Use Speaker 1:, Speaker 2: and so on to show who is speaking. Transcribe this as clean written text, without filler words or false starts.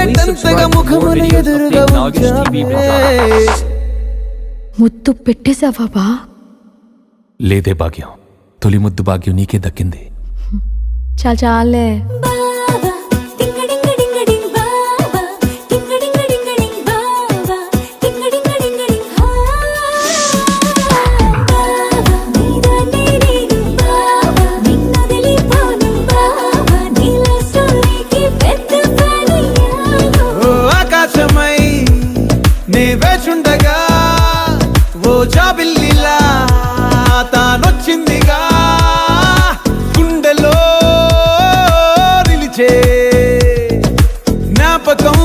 Speaker 1: ఎంతగా ముఖమున ఎదురుగా ఉంచావే.
Speaker 2: ముద్దు పెట్టేశావా బా?
Speaker 3: లేదే భాగ్యం, తొలి ముద్దు భాగ్యం నీకే దక్కింది.
Speaker 2: చాలే.
Speaker 1: ఆకాశమై నే వేచుండగా ఓ జాబిల్లిలా తానొచ్చిందిగా, గుండెలో నిలిచే జ్ఞాపకం